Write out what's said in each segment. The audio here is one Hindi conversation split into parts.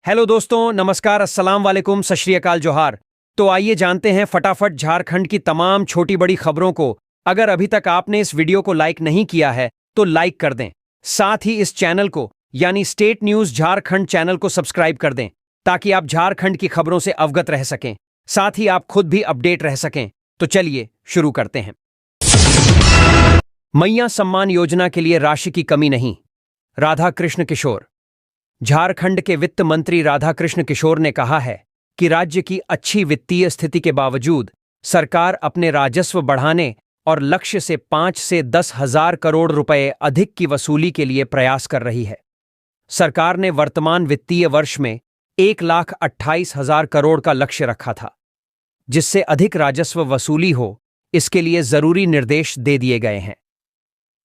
हेलो दोस्तों, नमस्कार, अस्सलाम वालेकुम, सत श्री अकाल, जोहार। तो आइए जानते हैं फटाफट झारखंड की तमाम छोटी बड़ी खबरों को। अगर अभी तक आपने इस वीडियो को लाइक नहीं किया है तो लाइक कर दें। साथ ही इस चैनल को यानी स्टेट न्यूज झारखंड चैनल को सब्सक्राइब कर दें ताकि आप झारखंड की खबरों से अवगत रह सकें, साथ ही आप खुद भी अपडेट रह सकें। तो चलिए शुरू करते हैं। मैया सम्मान योजना के लिए राशि की कमी नहीं, राधाकृष्ण किशोर। झारखंड के वित्त मंत्री राधाकृष्ण किशोर ने कहा है कि राज्य की अच्छी वित्तीय स्थिति के बावजूद सरकार अपने राजस्व बढ़ाने और लक्ष्य से 5 से 10 हजार करोड़ रुपए अधिक की वसूली के लिए प्रयास कर रही है। सरकार ने वर्तमान वित्तीय वर्ष में 1,28,000 करोड़ का लक्ष्य रखा था, जिससे अधिक राजस्व वसूली हो, इसके लिए जरूरी निर्देश दे दिए गए हैं।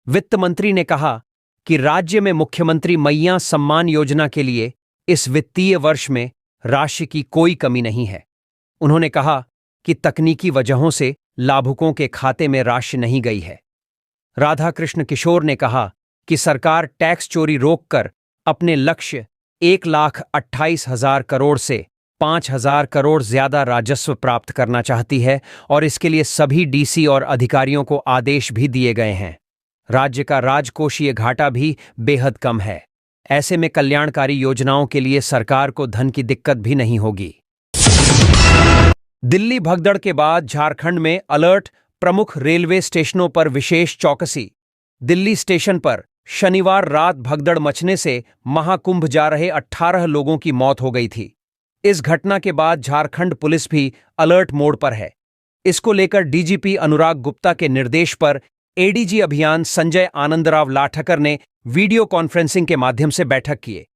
वित्त मंत्री ने कहा कि राज्य में मुख्यमंत्री मैया सम्मान योजना के लिए इस वित्तीय वर्ष में राशि की कोई कमी नहीं है। उन्होंने कहा कि तकनीकी वजहों से लाभुकों के खाते में राशि नहीं गई है। राधाकृष्ण किशोर ने कहा कि सरकार टैक्स चोरी रोककर अपने लक्ष्य 1,28,000 करोड़ से 5,000 करोड़ ज्यादा राजस्व प्राप्त करना चाहती है और इसके लिए सभी डीसी और अधिकारियों को आदेश भी दिए गए हैं। राज्य का राजकोषीय घाटा भी बेहद कम है। ऐसे में कल्याणकारी योजनाओं के लिए सरकार को धन की दिक्कत भी नहीं होगी। दिल्ली भगदड़ के बाद झारखंड में अलर्ट, प्रमुख रेलवे स्टेशनों पर विशेष चौकसी। दिल्ली स्टेशन पर शनिवार रात भगदड़ मचने से महाकुंभ जा रहे 18 लोगों की मौत हो गई थी। इस घटना के बाद झारखंड पुलिस भी अलर्ट मोड पर है। इसको लेकर डीजीपी अनुराग गुप्ता के निर्देश पर एडीजी अभियान संजय आनंदराव लाठकर ने वीडियो कॉन्फ्रेंसिंग के माध्यम से बैठक किए।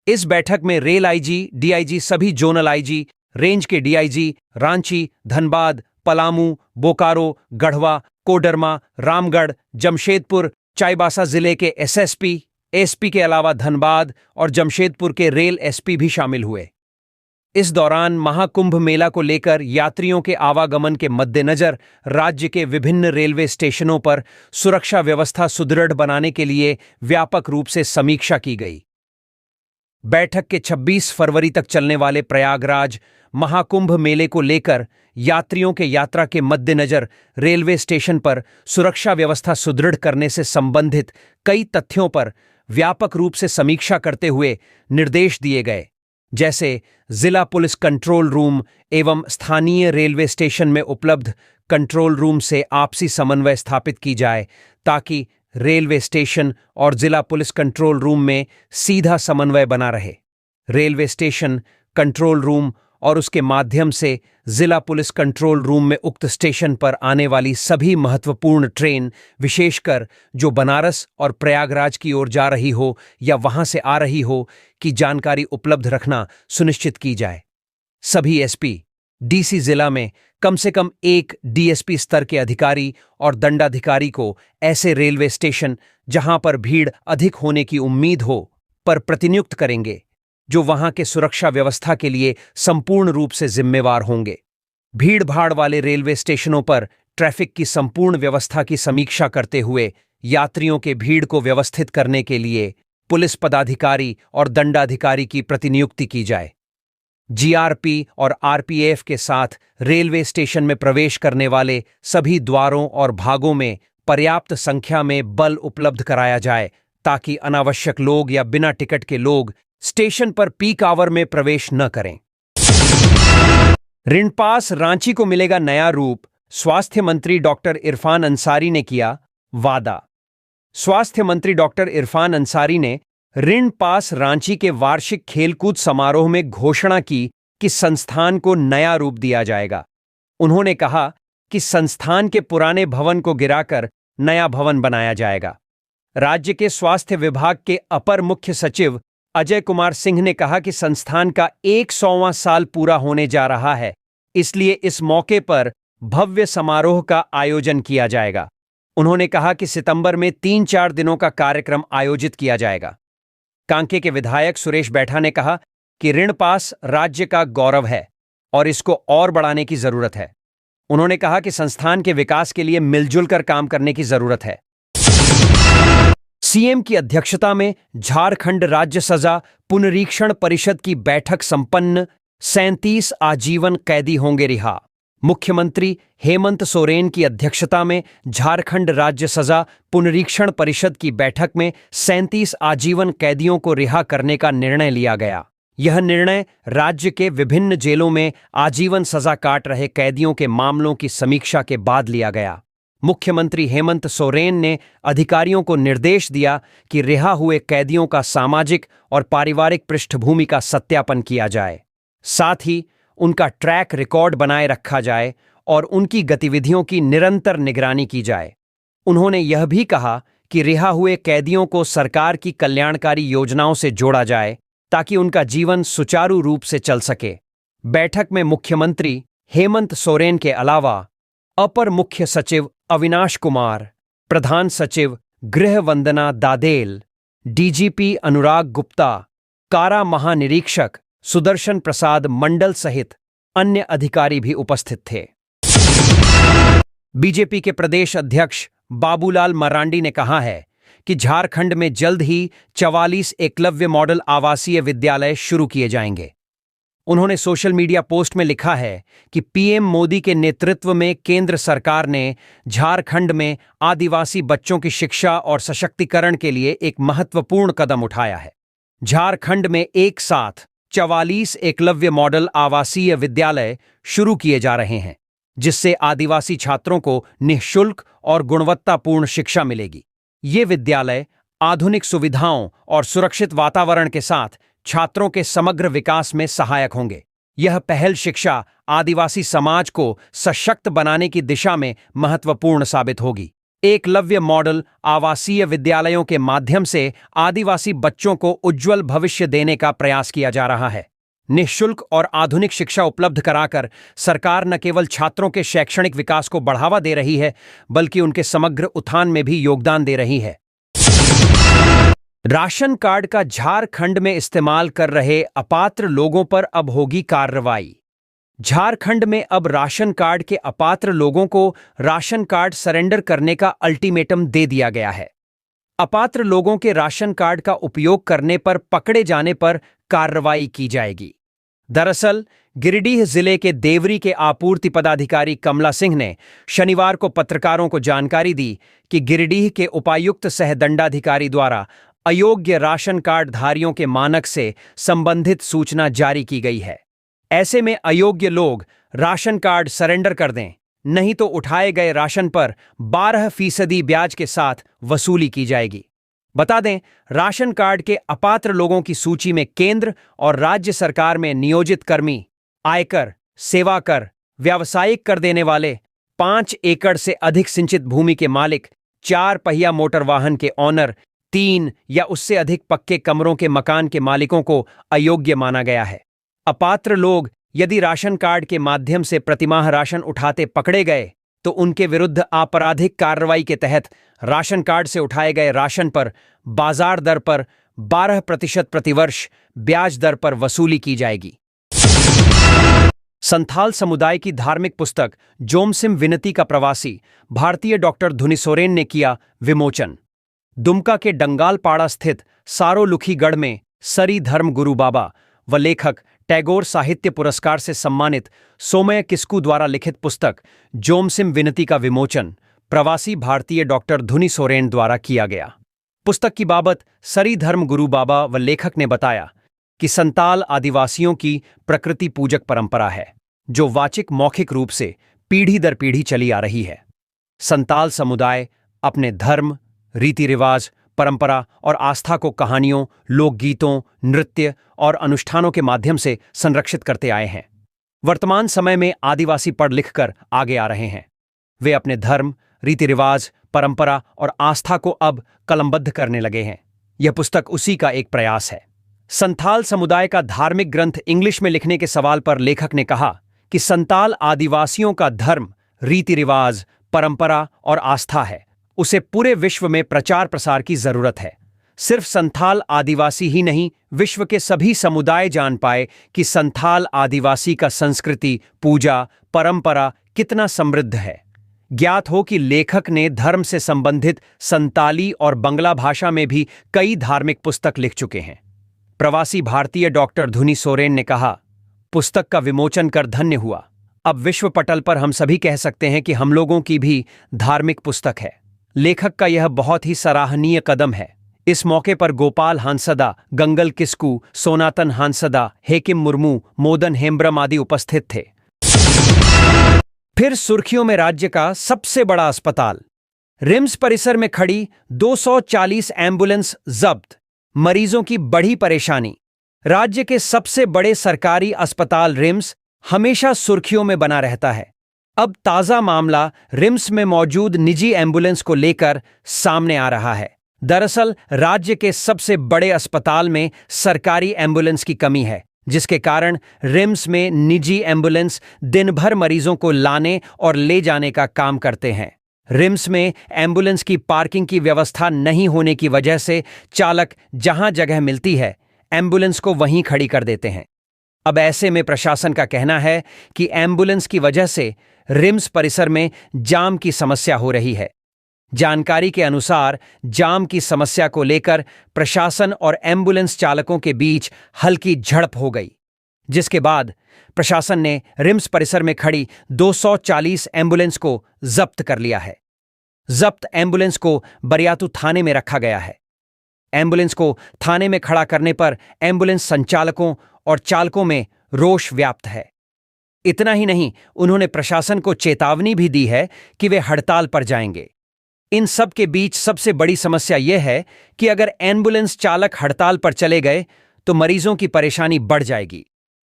इस बैठक में रेल आईजी, डीआईजी, सभी जोनल आईजी, रेंज के डीआईजी, रांची, धनबाद, पलामू, बोकारो, गढ़वा, कोडरमा, रामगढ़, जमशेदपुर, चाईबासा जिले के एसएसपी, एसपी के अलावा धनबाद और जमशेदपुर के रेल एसपी भी शामिल हुए। इस दौरान महाकुंभ मेला को लेकर यात्रियों के आवागमन के मद्देनजर राज्य के विभिन्न रेलवे स्टेशनों पर सुरक्षा व्यवस्था सुदृढ़ बनाने के लिए व्यापक रूप से समीक्षा की गई। बैठक के 26 फरवरी तक चलने वाले प्रयागराज महाकुंभ मेले को लेकर यात्रियों के यात्रा के मद्देनजर रेलवे स्टेशन पर सुरक्षा व्यवस्था सुदृढ़ करने से संबंधित कई तथ्यों पर व्यापक रूप से समीक्षा करते हुए निर्देश दिए गए, जैसे जिला पुलिस कंट्रोल रूम एवं स्थानीय रेलवे स्टेशन में उपलब्ध कंट्रोल रूम से आपसी समन्वय स्थापित की जाए ताकि रेलवे स्टेशन और जिला पुलिस कंट्रोल रूम में सीधा समन्वय बना रहे। रेलवे स्टेशन कंट्रोल रूम और उसके माध्यम से जिला पुलिस कंट्रोल रूम में उक्त स्टेशन पर आने वाली सभी महत्वपूर्ण ट्रेन, विशेषकर जो बनारस और प्रयागराज की ओर जा रही हो या वहां से आ रही हो, की जानकारी उपलब्ध रखना सुनिश्चित की जाए। सभी एसपी, डीसी जिला में कम से कम एक डीएसपी स्तर के अधिकारी और दंडाधिकारी को ऐसे रेलवे स्टेशन जहां पर भीड़ अधिक होने की उम्मीद हो पर प्रतिनियुक्त करेंगे, जो वहां के सुरक्षा व्यवस्था के लिए संपूर्ण रूप से जिम्मेवार होंगे। भीड़-भाड़ वाले रेलवे स्टेशनों पर ट्रैफिक की संपूर्ण व्यवस्था की समीक्षा करते हुए यात्रियों के भीड़ को व्यवस्थित करने के लिए पुलिस पदाधिकारी और दंडाधिकारी की प्रतिनियुक्ति की जाए। जीआरपी और आरपीएफ के साथ रेलवे स्टेशन में प्रवेश करने वाले सभी द्वारों और भागों में पर्याप्त संख्या में बल उपलब्ध कराया जाए ताकि अनावश्यक लोग या बिना टिकट के लोग स्टेशन पर पीक आवर में प्रवेश न करें। ऋण पास रांची को मिलेगा नया रूप, स्वास्थ्य मंत्री डॉक्टर इरफान अंसारी ने किया वादा। स्वास्थ्य मंत्री डॉक्टर इरफान अंसारी ने ऋण पास रांची के वार्षिक खेलकूद समारोह में घोषणा की कि संस्थान को नया रूप दिया जाएगा। उन्होंने कहा कि संस्थान के पुराने भवन को गिराकर नया भवन बनाया जाएगा। राज्य के स्वास्थ्य विभाग के अपर मुख्य सचिव अजय कुमार सिंह ने कहा कि संस्थान का 100वां साल पूरा होने जा रहा है, इसलिए इस मौके पर भव्य समारोह का आयोजन किया जाएगा। उन्होंने कहा कि सितंबर में 3-4 दिनों का कार्यक्रम आयोजित किया जाएगा। कांके के विधायक सुरेश बैठा ने कहा कि ऋण पास राज्य का गौरव है और इसको और बढ़ाने की जरूरत है। उन्होंने कहा कि संस्थान के विकास के लिए मिलजुल कर काम करने की जरूरत है। सीएम की अध्यक्षता में झारखंड राज्य सजा पुनरीक्षण परिषद की बैठक संपन्न, 37 आजीवन कैदी होंगे रिहा। मुख्यमंत्री हेमंत सोरेन की अध्यक्षता में झारखंड राज्य सजा पुनरीक्षण परिषद की बैठक में 37 आजीवन कैदियों को रिहा करने का निर्णय लिया गया। यह निर्णय राज्य के विभिन्न जेलों में आजीवन सजा काट रहे कैदियों के मामलों की समीक्षा के बाद लिया गया। मुख्यमंत्री हेमंत सोरेन ने अधिकारियों को निर्देश दिया कि रिहा हुए कैदियों का सामाजिक और पारिवारिक पृष्ठभूमि का सत्यापन किया जाए, साथ ही उनका ट्रैक रिकॉर्ड बनाए रखा जाए और उनकी गतिविधियों की निरंतर निगरानी की जाए। उन्होंने यह भी कहा कि रिहा हुए कैदियों को सरकार की कल्याणकारी योजनाओं से जोड़ा जाए ताकि उनका जीवन सुचारू रूप से चल सके। बैठक में मुख्यमंत्री हेमंत सोरेन के अलावा अपर मुख्य सचिव अविनाश कुमार, प्रधान सचिव गृह वंदना दादेल, डीजीपी अनुराग गुप्ता, कारा महानिरीक्षक सुदर्शन प्रसाद मंडल सहित अन्य अधिकारी भी उपस्थित थे। बीजेपी के प्रदेश अध्यक्ष बाबूलाल मरांडी ने कहा है कि झारखंड में जल्द ही 44 एकलव्य मॉडल आवासीय विद्यालय शुरू किए जाएंगे। उन्होंने सोशल मीडिया पोस्ट में लिखा है कि पीएम मोदी के नेतृत्व में केंद्र सरकार ने झारखंड में आदिवासी बच्चों की शिक्षा और सशक्तिकरण के लिए एक महत्वपूर्ण कदम उठाया है। झारखंड में एक साथ 44 एकलव्य मॉडल आवासीय विद्यालय शुरू किए जा रहे हैं, जिससे आदिवासी छात्रों को निःशुल्क और गुणवत्तापूर्ण शिक्षा मिलेगी। ये विद्यालय आधुनिक सुविधाओं और सुरक्षित वातावरण के साथ छात्रों के समग्र विकास में सहायक होंगे। यह पहल शिक्षा आदिवासी समाज को सशक्त बनाने की दिशा में महत्वपूर्ण साबित होगी। एकलव्य मॉडल आवासीय विद्यालयों के माध्यम से आदिवासी बच्चों को उज्जवल भविष्य देने का प्रयास किया जा रहा है। निःशुल्क और आधुनिक शिक्षा उपलब्ध कराकर सरकार न केवल छात्रों के शैक्षणिक विकास को बढ़ावा दे रही है, बल्कि उनके समग्र उत्थान में भी योगदान दे रही है। राशन कार्ड का झारखंड में इस्तेमाल कर रहे अपात्र लोगों पर अब होगी कार्रवाई। झारखंड में अब राशन कार्ड के अपात्र लोगों को राशन कार्ड सरेंडर करने का अल्टीमेटम दे दिया गया है। अपात्र लोगों के राशन कार्ड का उपयोग करने पर पकड़े जाने पर कार्रवाई की जाएगी। दरअसल गिरिडीह जिले के देवरी के आपूर्ति पदाधिकारी कमला सिंह ने शनिवार को पत्रकारों को जानकारी दी कि गिरिडीह के उपायुक्त सह दंडाधिकारी द्वारा अयोग्य राशन कार्ड धारियों के मानक से संबंधित सूचना जारी की गई है। ऐसे में अयोग्य लोग राशन कार्ड सरेंडर कर दें, नहीं तो उठाए गए राशन पर 12% ब्याज के साथ वसूली की जाएगी। बता दें, राशन कार्ड के अपात्र लोगों की सूची में केंद्र और राज्य सरकार में नियोजित कर्मी, आयकर, सेवा कर, व्यावसायिक कर देने वाले, 5 एकड़ से अधिक सिंचित भूमि के मालिक, 4 पहिया मोटर वाहन के ऑनर, 3 या उससे अधिक पक्के कमरों के मकान के मालिकों को अयोग्य माना गया है। अपात्र लोग यदि राशन कार्ड के माध्यम से प्रतिमाह राशन उठाते पकड़े गए तो उनके विरुद्ध आपराधिक कार्रवाई के तहत राशन कार्ड से उठाए गए राशन पर बाजार दर पर 12% प्रतिवर्ष ब्याज दर पर वसूली की जाएगी। संथाल समुदाय की धार्मिक पुस्तक जोमसिम विनती का प्रवासी भारतीय डॉक्टर धुनी सोरेन ने किया विमोचन। दुमका के डंगालपाड़ा स्थित सारोलुखीगढ़ में सरी धर्म गुरु बाबा व लेखक टैगोर साहित्य पुरस्कार से सम्मानित सोमय किस्कू द्वारा लिखित पुस्तक जोमसिम विनती का विमोचन प्रवासी भारतीय डॉक्टर धुनी सोरेन द्वारा किया गया। पुस्तक की बाबत सरी धर्म गुरु बाबा व लेखक ने बताया कि संताल आदिवासियों की प्रकृति पूजक परंपरा है, जो वाचिक मौखिक रूप से पीढ़ी दर पीढ़ी चली आ रही है। संताल समुदाय अपने धर्म, रीति रिवाज, परंपरा और आस्था को कहानियों, लोकगीतों, नृत्य और अनुष्ठानों के माध्यम से संरक्षित करते आए हैं। वर्तमान समय में आदिवासी पढ़ लिखकर आगे आ रहे हैं। वे अपने धर्म, रीति रिवाज, परंपरा और आस्था को अब कलमबद्ध करने लगे हैं। यह पुस्तक उसी का एक प्रयास है। संथाल समुदाय का धार्मिक ग्रंथ इंग्लिश में लिखने के सवाल पर लेखक ने कहा कि संताल आदिवासियों का धर्म, रीति रिवाज, परंपरा और आस्था है। उसे पूरे विश्व में प्रचार प्रसार की जरूरत है। सिर्फ संथाल आदिवासी ही नहीं, विश्व के सभी समुदाय जान पाए कि संथाल आदिवासी का संस्कृति, पूजा, परंपरा कितना समृद्ध है। ज्ञात हो कि लेखक ने धर्म से संबंधित संताली और बंगला भाषा में भी कई धार्मिक पुस्तक लिख चुके हैं। प्रवासी भारतीय डॉक्टर धुनी सोरेन ने कहा, पुस्तक का विमोचन कर धन्य हुआ। अब विश्व पटल पर हम सभी कह सकते हैं कि हम लोगों की भी धार्मिक पुस्तक है। लेखक का यह बहुत ही सराहनीय कदम है। इस मौके पर गोपाल हांसदा, गंगल किस्कू, सोनातन हांसदा, हेकिम मुर्मू, मोदन हेम्ब्रम आदि उपस्थित थे। फिर सुर्खियों में राज्य का सबसे बड़ा अस्पताल। रिम्स परिसर में खड़ी 240 एम्बुलेंस जब्त, मरीजों की बड़ी परेशानी। राज्य के सबसे बड़े सरकारी अस्पताल रिम्स हमेशा सुर्खियों में बना रहता है। अब ताजा मामला रिम्स में मौजूद निजी एम्बुलेंस को लेकर सामने आ रहा है। दरअसल राज्य के सबसे बड़े अस्पताल में सरकारी एम्बुलेंस की कमी है, जिसके कारण रिम्स में निजी एम्बुलेंस दिन भर मरीजों को लाने और ले जाने का काम करते हैं। रिम्स में एम्बुलेंस की पार्किंग की व्यवस्था नहीं होने की वजह से चालक जहां जगह मिलती है एम्बुलेंस को वहीं खड़ी कर देते हैं। अब ऐसे में प्रशासन का कहना है कि एम्बुलेंस की वजह से रिम्स परिसर में जाम की समस्या हो रही है। जानकारी के अनुसार जाम की समस्या को लेकर प्रशासन और एम्बुलेंस चालकों के बीच हल्की झड़प हो गई, जिसके बाद प्रशासन ने रिम्स परिसर में खड़ी 240 एम्बुलेंस को जब्त कर लिया है। जब्त एम्बुलेंस को बरियातू थाने में रखा गया है। एम्बुलेंस को थाने में खड़ा करने पर एम्बुलेंस संचालकों और चालकों में रोष व्याप्त है। इतना ही नहीं, उन्होंने प्रशासन को चेतावनी भी दी है कि वे हड़ताल पर जाएंगे। इन सब के बीच सबसे बड़ी समस्या यह है कि अगर एम्बुलेंस चालक हड़ताल पर चले गए तो मरीजों की परेशानी बढ़ जाएगी,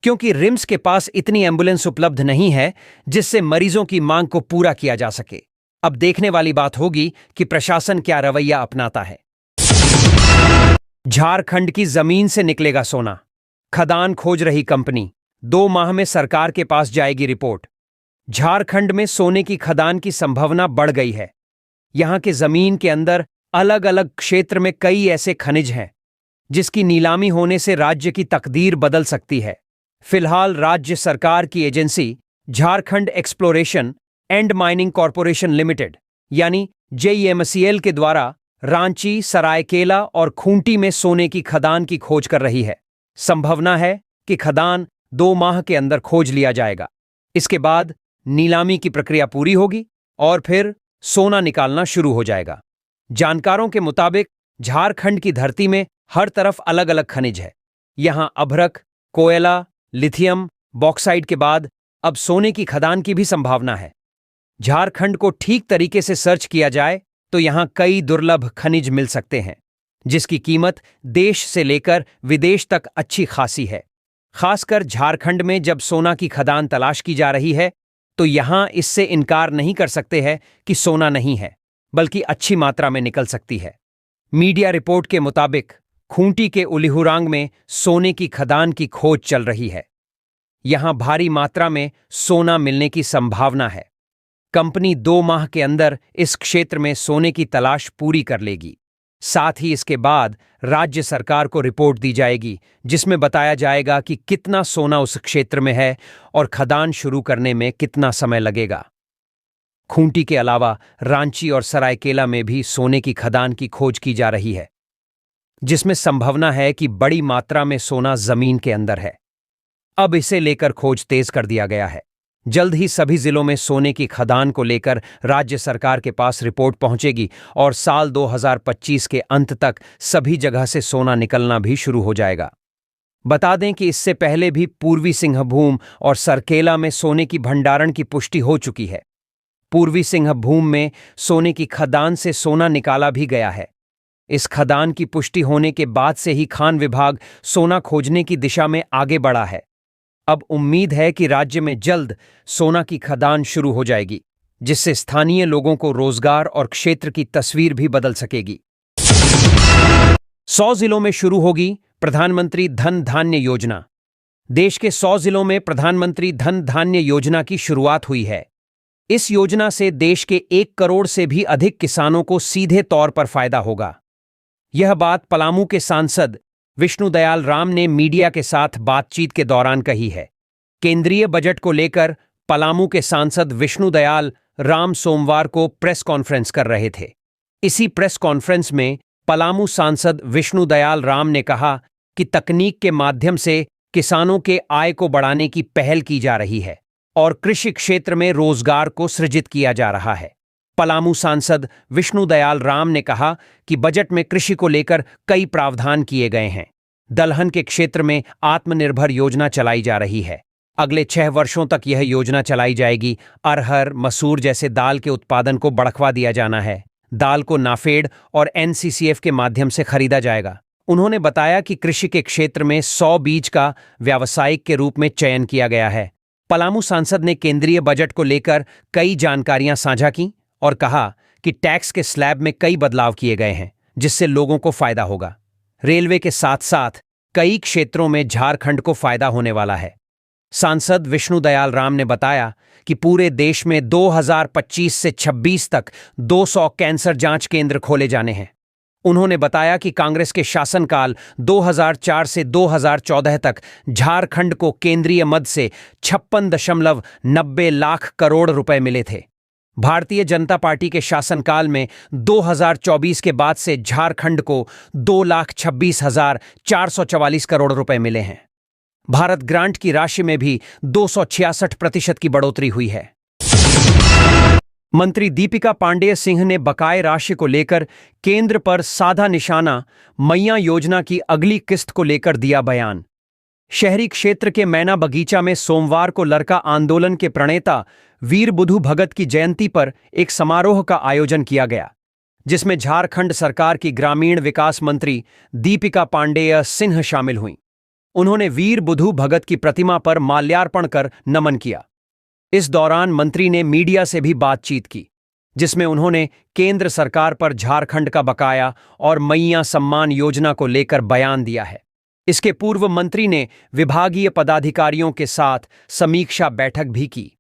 क्योंकि रिम्स के पास इतनी एम्बुलेंस उपलब्ध नहीं है जिससे मरीजों की मांग को पूरा किया जा सके। अब देखने वाली बात होगी कि प्रशासन क्या रवैया अपनाता है। झारखंड की जमीन से निकलेगा सोना, खदान खोज रही कंपनी, 2 माह में सरकार के पास जाएगी रिपोर्ट। झारखंड में सोने की खदान की संभावना बढ़ गई है। यहां के जमीन के अंदर अलग अलग क्षेत्र में कई ऐसे खनिज हैं जिसकी नीलामी होने से राज्य की तकदीर बदल सकती है। फिलहाल राज्य सरकार की agency Jharkhand exploration and mining corporation limited यानी JEMCL के द्वारा रांची, सरायकेला और खूंटी में सोने की खदान की खोज कर रही है। संभावना है कि खदान 2 माह के अंदर खोज लिया जाएगा। इसके बाद नीलामी की प्रक्रिया पूरी होगी और फिर सोना निकालना शुरू हो जाएगा। जानकारों के मुताबिक झारखंड की धरती में हर तरफ अलग अलग खनिज है। यहां अभ्रक, कोयला, लिथियम, बॉक्साइट के बाद अब सोने की खदान की भी संभावना है। झारखंड को ठीक तरीके से सर्च किया जाए तो यहां कई दुर्लभ खनिज मिल सकते हैं, जिसकी कीमत देश से लेकर विदेश तक अच्छी खासी है। खासकर झारखंड में जब सोना की खदान तलाश की जा रही है तो यहां इससे इनकार नहीं कर सकते हैं कि सोना नहीं है, बल्कि अच्छी मात्रा में निकल सकती है। मीडिया रिपोर्ट के मुताबिक खूंटी के उलिहुरांग में सोने की खदान की खोज चल रही है। यहां भारी मात्रा में सोना मिलने की संभावना है। कंपनी 2 माह के अंदर इस क्षेत्र में सोने की तलाश पूरी कर लेगी। साथ ही इसके बाद राज्य सरकार को रिपोर्ट दी जाएगी, जिसमें बताया जाएगा कि कितना सोना उस क्षेत्र में है और खदान शुरू करने में कितना समय लगेगा। खूंटी के अलावा रांची और सरायकेला में भी सोने की खदान की खोज की जा रही है, जिसमें संभावना है कि बड़ी मात्रा में सोना जमीन के अंदर है। अब इसे लेकर खोज तेज कर दिया गया है। जल्द ही सभी जिलों में सोने की खदान को लेकर राज्य सरकार के पास रिपोर्ट पहुंचेगी और साल 2025 के अंत तक सभी जगह से सोना निकलना भी शुरू हो जाएगा। बता दें कि इससे पहले भी पूर्वी सिंहभूम और सरकेला में सोने की भंडारण की पुष्टि हो चुकी है। पूर्वी सिंहभूम में सोने की खदान से सोना निकाला भी गया है। इस खदान की पुष्टि होने के बाद से ही खान विभाग सोना खोजने की दिशा में आगे बढ़ा है। अब उम्मीद है कि राज्य में जल्द सोना की खदान शुरू हो जाएगी, जिससे स्थानीय लोगों को रोजगार और क्षेत्र की तस्वीर भी बदल सकेगी। 100 जिलों में शुरू होगी प्रधानमंत्री धन धान्य योजना। देश के 100 जिलों में प्रधानमंत्री धन धान्य योजना की शुरुआत हुई है। इस योजना से देश के 1 करोड़ से भी अधिक किसानों को सीधे तौर पर फायदा होगा। यह बात पलामू के सांसद विष्णुदयाल राम ने मीडिया के साथ बातचीत के दौरान कही है। केंद्रीय बजट को लेकर पलामू के सांसद विष्णुदयाल राम सोमवार को प्रेस कॉन्फ्रेंस कर रहे थे। इसी प्रेस कॉन्फ्रेंस में पलामू सांसद विष्णु दयाल राम ने कहा कि तकनीक के माध्यम से किसानों के आय को बढ़ाने की पहल की जा रही है और कृषि क्षेत्र में रोजगार को सृजित किया जा रहा है। पलामू सांसद विष्णु दयाल राम ने कहा कि बजट में कृषि को लेकर कई प्रावधान किए गए हैं। दलहन के क्षेत्र में आत्मनिर्भर योजना चलाई जा रही है। अगले 6 वर्षों तक यह योजना चलाई जाएगी। अरहर, मसूर जैसे दाल के उत्पादन को बढ़ावा दिया जाना है। दाल को नाफेड और एनसीसीएफ के माध्यम से खरीदा जाएगा। उन्होंने बताया कि कृषि के क्षेत्र में 100 बीज का व्यावसायिक के रूप में चयन किया गया है। पलामू सांसद ने केंद्रीय बजट को लेकर कई जानकारियां साझा की और कहा कि टैक्स के स्लैब में कई बदलाव किए गए हैं, जिससे लोगों को फायदा होगा। रेलवे के साथ साथ कई क्षेत्रों में झारखंड को फायदा होने वाला है। सांसद विष्णु दयाल राम ने बताया कि पूरे देश में 2025 से 26 तक 200 कैंसर जांच केंद्र खोले जाने हैं। उन्होंने बताया कि कांग्रेस के शासनकाल 2004 से 2014 तक झारखंड को केंद्रीय मद से 56.90 लाख करोड़ रुपए मिले थे। भारतीय जनता पार्टी के शासनकाल में 2024 के बाद से झारखंड को 2,26,444 करोड़ रुपए मिले हैं। भारत ग्रांट की राशि में भी 266% की बढ़ोतरी हुई है। मंत्री दीपिका पांडेय सिंह ने बकाये राशि को लेकर केंद्र पर साधा निशाना मैया योजना की अगली किस्त को लेकर दिया बयान। शहरी क्षेत्र के मैना बगीचा में सोमवार को लड़का आंदोलन के प्रणेता वीर बुधु भगत की जयंती पर एक समारोह का आयोजन किया गया, जिसमें झारखंड सरकार की ग्रामीण विकास मंत्री दीपिका पांडेय सिंह शामिल हुईं। उन्होंने वीर बुधु भगत की प्रतिमा पर माल्यार्पण कर नमन किया। इस दौरान मंत्री ने मीडिया से भी बातचीत की, जिसमें उन्होंने केंद्र सरकार पर झारखंड का बकाया और मैया सम्मान योजना को लेकर बयान दिया है। इसके पूर्व मंत्री ने विभागीय पदाधिकारियों के साथ समीक्षा बैठक भी की।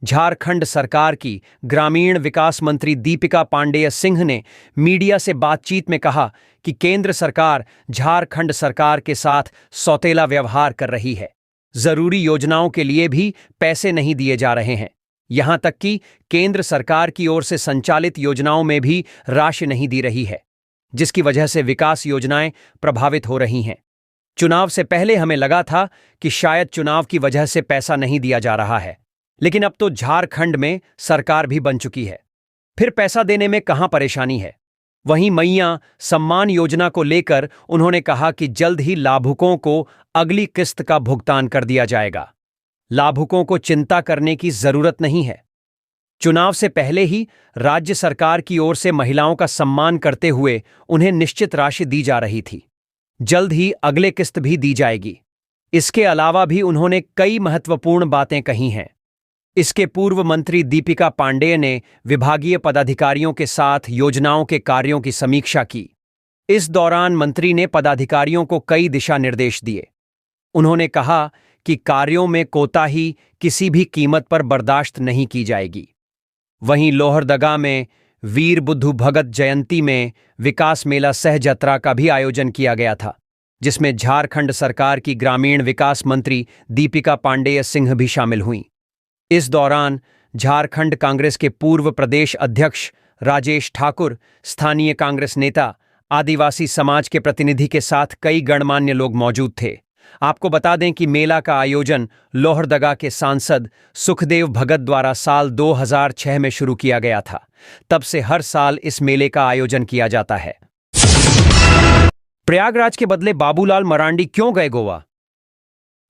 झारखंड सरकार की ग्रामीण विकास मंत्री दीपिका पांडेय सिंह ने मीडिया से बातचीत में कहा कि केंद्र सरकार झारखंड सरकार के साथ सौतेला व्यवहार कर रही है। जरूरी योजनाओं के लिए भी पैसे नहीं दिए जा रहे हैं। यहां तक कि केंद्र सरकार की ओर से संचालित योजनाओं में भी राशि नहीं दी रही है, जिसकी वजह से विकास योजनाएं प्रभावित हो रही हैं। चुनाव से पहले हमें लगा था कि शायद चुनाव की वजह से पैसा नहीं दिया जा रहा है, लेकिन अब तो झारखंड में सरकार भी बन चुकी है, फिर पैसा देने में कहां परेशानी है। वहीं मैया सम्मान योजना को लेकर उन्होंने कहा कि जल्द ही लाभुकों को अगली किस्त का भुगतान कर दिया जाएगा। लाभुकों को चिंता करने की जरूरत नहीं है। चुनाव से पहले ही राज्य सरकार की ओर से महिलाओं का सम्मान करते हुए उन्हें निश्चित राशि दी जा रही थी। जल्द ही अगले किस्त भी दी जाएगी। इसके अलावा भी उन्होंने कई महत्वपूर्ण बातें कही हैं। इसके पूर्व मंत्री दीपिका पांडेय ने विभागीय पदाधिकारियों के साथ योजनाओं के कार्यों की समीक्षा की। इस दौरान मंत्री ने पदाधिकारियों को कई दिशा निर्देश दिए। उन्होंने कहा कि कार्यों में कोताही किसी भी कीमत पर बर्दाश्त नहीं की जाएगी। वहीं लोहरदगा में वीर बुधु भगत जयंती में विकास मेला सह यात्रा का भी आयोजन किया गया था, जिसमें झारखंड सरकार की ग्रामीण विकास मंत्री दीपिका पांडेय सिंह भी शामिल हुईं। इस दौरान झारखंड कांग्रेस के पूर्व प्रदेश अध्यक्ष राजेश ठाकुर, स्थानीय कांग्रेस नेता, आदिवासी समाज के प्रतिनिधि के साथ कई गणमान्य लोग मौजूद थे। आपको बता दें कि मेला का आयोजन लोहरदगा के सांसद सुखदेव भगत द्वारा साल 2006 में शुरू किया गया था। तब से हर साल इस मेले का आयोजन किया जाता है। प्रयागराज के बदले बाबूलाल मरांडी क्यों गए गोवा?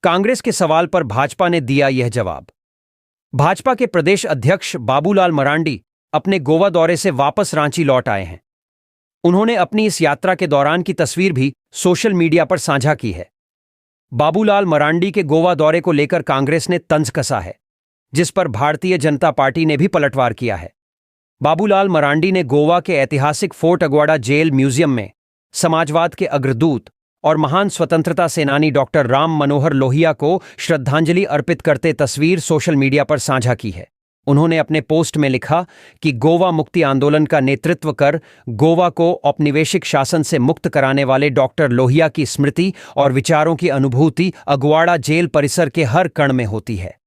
कांग्रेस के सवाल पर भाजपा ने दिया यह जवाब। भाजपा के प्रदेश अध्यक्ष बाबूलाल मरांडी अपने गोवा दौरे से वापस रांची लौट आए हैं। उन्होंने अपनी इस यात्रा के दौरान की तस्वीर भी सोशल मीडिया पर साझा की है। बाबूलाल मरांडी के गोवा दौरे को लेकर कांग्रेस ने तंज कसा है, जिस पर भारतीय जनता पार्टी ने भी पलटवार किया है। बाबूलाल मरांडी ने गोवा के ऐतिहासिक फोर्ट अग्वाड़ा जेल म्यूजियम में समाजवाद के अग्रदूत और महान स्वतंत्रता सेनानी डॉक्टर राम मनोहर लोहिया को श्रद्धांजलि अर्पित करते तस्वीर सोशल मीडिया पर साझा की है। उन्होंने अपने पोस्ट में लिखा कि गोवा मुक्ति आंदोलन का नेतृत्व कर गोवा को औपनिवेशिक शासन से मुक्त कराने वाले डॉक्टर लोहिया की स्मृति और विचारों की अनुभूति अग्वाड़ा जेल परिसर के हर कण में होती है।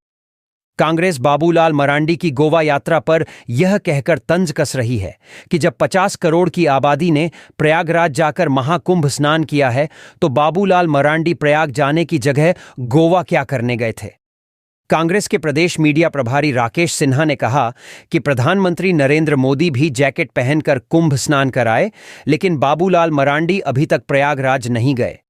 कांग्रेस बाबूलाल मरांडी की गोवा यात्रा पर यह कहकर तंज कस रही है कि जब 50 करोड़ की आबादी ने प्रयागराज जाकर महाकुंभ स्नान किया है तो बाबूलाल मरांडी प्रयाग जाने की जगह गोवा क्या करने गए थे। कांग्रेस के प्रदेश मीडिया प्रभारी राकेश सिन्हा ने कहा कि प्रधानमंत्री नरेंद्र मोदी भी जैकेट पहनकर कुंभ स्नान कराए, लेकिन बाबूलाल मरांडी अभी तक प्रयागराज नहीं गए।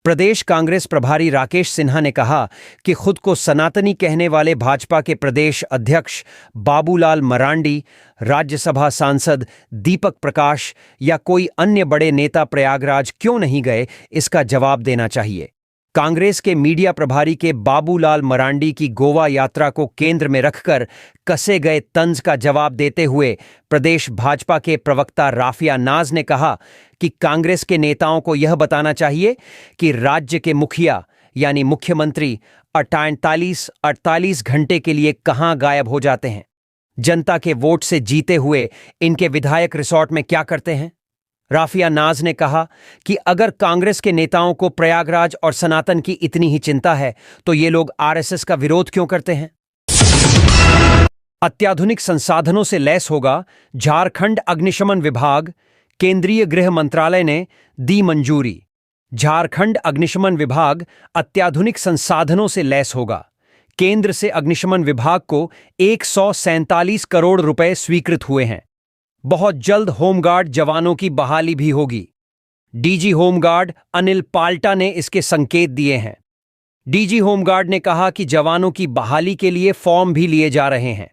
प्रदेश कांग्रेस प्रभारी राकेश सिन्हा ने कहा कि खुद को सनातनी कहने वाले भाजपा के प्रदेश अध्यक्ष बाबूलाल मरांडी, राज्यसभा सांसद दीपक प्रकाश या कोई अन्य बड़े नेता प्रयागराज क्यों नहीं गए, इसका जवाब देना चाहिए। कांग्रेस के मीडिया प्रभारी के बाबूलाल मरांडी की गोवा यात्रा को केंद्र में रखकर कसे गए तंज का जवाब देते हुए प्रदेश भाजपा के प्रवक्ता राफिया नाज ने कहा कि कांग्रेस के नेताओं को यह बताना चाहिए कि राज्य के मुखिया यानी मुख्यमंत्री 48 घंटे के लिए कहां गायब हो जाते हैं। जनता के वोट से जीते हुए इनके विधायक रिसोर्ट में क्या करते हैं। राफिया नाज ने कहा कि अगर कांग्रेस के नेताओं को प्रयागराज और सनातन की इतनी ही चिंता है तो ये लोग आरएसएस का विरोध क्यों करते हैं। अत्याधुनिक संसाधनों से लैस होगा झारखंड अग्निशमन विभाग, केंद्रीय गृह मंत्रालय ने दी मंजूरी। झारखंड अग्निशमन विभाग अत्याधुनिक संसाधनों से लैस होगा। केंद्र से अग्निशमन विभाग को 147 करोड़ रुपए स्वीकृत हुए हैं। बहुत जल्द होमगार्ड जवानों की बहाली भी होगी। डीजी होमगार्ड अनिल पाल्टा ने इसके संकेत दिए हैं। डीजी होमगार्ड ने कहा कि जवानों की बहाली के लिए फॉर्म भी लिए जा रहे हैं।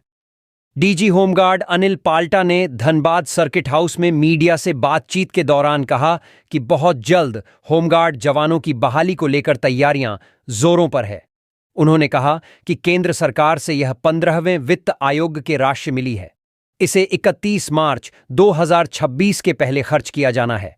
डीजी होमगार्ड अनिल पाल्टा ने धनबाद सर्किट हाउस में मीडिया से बातचीत के दौरान कहा कि बहुत जल्द होमगार्ड जवानों की बहाली को लेकर तैयारियां जोरों पर है। उन्होंने कहा कि केंद्र सरकार से यह 15वें वित्त आयोग की राशि मिली है। इसे 31 मार्च 2026 के पहले खर्च किया जाना है।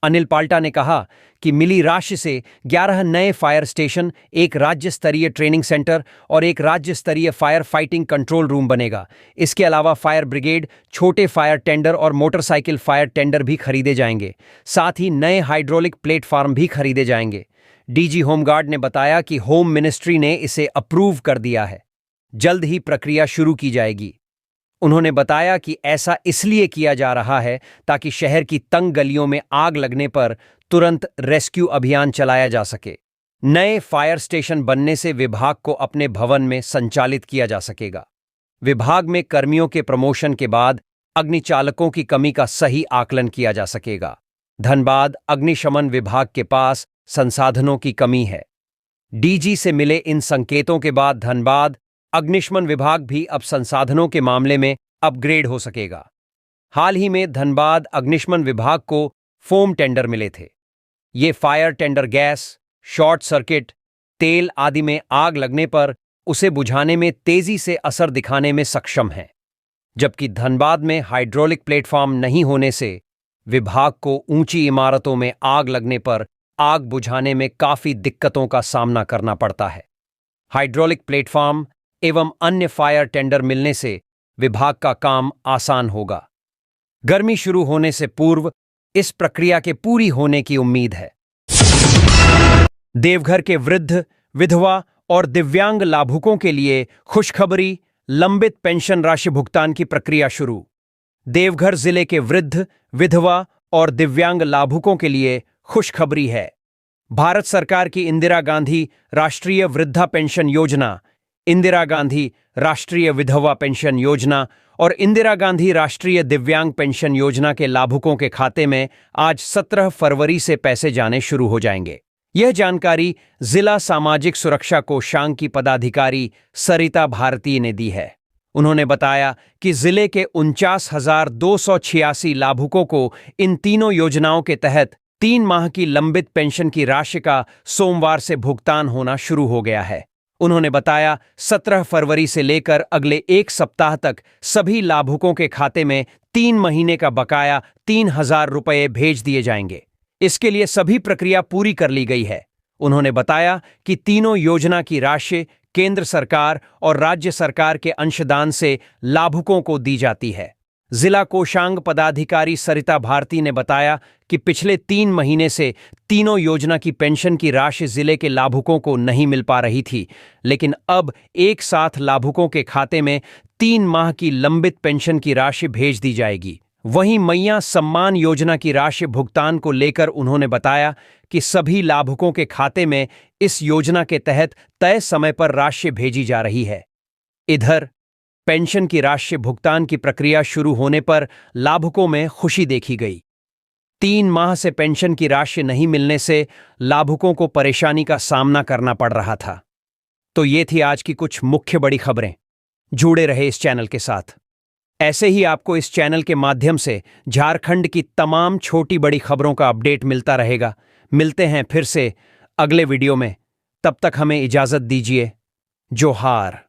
अनिल पाल्टा ने कहा कि मिली राशि से 11 नए फायर स्टेशन, एक राज्य स्तरीय ट्रेनिंग सेंटर और एक राज्य स्तरीय फायर फाइटिंग कंट्रोल रूम बनेगा। इसके अलावा फायर ब्रिगेड, छोटे फायर टेंडर और मोटरसाइकिल फायर टेंडर भी खरीदे जाएंगे। साथ ही नए हाइड्रोलिक प्लेटफार्म भी खरीदे जाएंगे। डीजी होमगार्ड ने बताया कि होम मिनिस्ट्री ने इसे अप्रूव कर दिया है। जल्द ही प्रक्रिया शुरू की जाएगी। उन्होंने बताया कि ऐसा इसलिए किया जा रहा है ताकि शहर की तंग गलियों में आग लगने पर तुरंत रेस्क्यू अभियान चलाया जा सके। नए फायर स्टेशन बनने से विभाग को अपने भवन में संचालित किया जा सकेगा। विभाग में कर्मियों के प्रमोशन के बाद अग्निचालकों की कमी का सही आकलन किया जा सकेगा। धनबाद अग्निशमन विभाग के पास संसाधनों की कमी है। डीजी से मिले इन संकेतों के बाद धनबाद अग्निशमन विभाग भी अब संसाधनों के मामले में अपग्रेड हो सकेगा। हाल ही में धनबाद अग्निशमन विभाग को फोम टेंडर मिले थे। ये fire tender gas, short circuit, तेल आदि में आग लगने पर उसे बुझाने में तेजी से असर दिखाने में सक्षम है। जबकि धनबाद में हाइड्रोलिक प्लेटफॉर्म नहीं होने से विभाग को ऊंची इमारतों में आग लगने पर आग बुझाने में काफी दिक्कतों का सामना करना पड़ता है। हाइड्रोलिक प्लेटफॉर्म एवं अन्य फायर टेंडर मिलने से विभाग का काम आसान होगा। गर्मी शुरू होने से पूर्व इस प्रक्रिया के पूरी होने की उम्मीद है। देवघर के वृद्ध, विधवा और दिव्यांग लाभुकों के लिए खुशखबरी, लंबित पेंशन राशि भुगतान की प्रक्रिया शुरू। देवघर जिले के वृद्ध, विधवा और दिव्यांग लाभुकों के लिए खुशखबरी है। भारत सरकार की इंदिरा गांधी राष्ट्रीय वृद्धा पेंशन योजना, इंदिरा गांधी राष्ट्रीय विधवा पेंशन योजना और इंदिरा गांधी राष्ट्रीय दिव्यांग पेंशन योजना के लाभुकों के खाते में आज 17 फरवरी से पैसे जाने शुरू हो जाएंगे। यह जानकारी जिला सामाजिक सुरक्षा कोषांग की पदाधिकारी सरिता भारती ने दी है। उन्होंने बताया कि जिले के 49,286 लाभुकों को इन तीनों योजनाओं के तहत 3 माह की लंबित पेंशन की राशि का सोमवार से भुगतान होना शुरू हो गया है। उन्होंने बताया 17 फरवरी से लेकर अगले 1 सप्ताह तक सभी लाभुकों के खाते में 3 महीने का बकाया 3,000 रुपये भेज दिए जाएंगे। इसके लिए सभी प्रक्रिया पूरी कर ली गई है। उन्होंने बताया कि तीनों योजना की राशि केंद्र सरकार और राज्य सरकार के अंशदान से लाभुकों को दी जाती है। जिला कोषांग पदाधिकारी सरिता भारती ने बताया कि पिछले 3 महीने से तीनों योजना की पेंशन की राशि जिले के लाभुकों को नहीं मिल पा रही थी, लेकिन अब एक साथ लाभुकों के खाते में 3 माह की लंबित पेंशन की राशि भेज दी जाएगी। वहीं मैया सम्मान योजना की राशि भुगतान को लेकर उन्होंने बताया कि सभी लाभुकों के खाते में इस योजना के तहत तय समय पर राशि भेजी जा रही है। इधर पेंशन की राशि भुगतान की प्रक्रिया शुरू होने पर लाभुकों में खुशी देखी गई। 3 माह से पेंशन की राशि नहीं मिलने से लाभुकों को परेशानी का सामना करना पड़ रहा था। तो ये थी आज की कुछ मुख्य बड़ी खबरें। जुड़े रहे इस चैनल के साथ। ऐसे ही आपको इस चैनल के माध्यम से झारखंड की तमाम छोटी बड़ी खबरों का अपडेट मिलता रहेगा। मिलते हैं फिर से अगले वीडियो में। तब तक हमें इजाजत दीजिए। जोहार।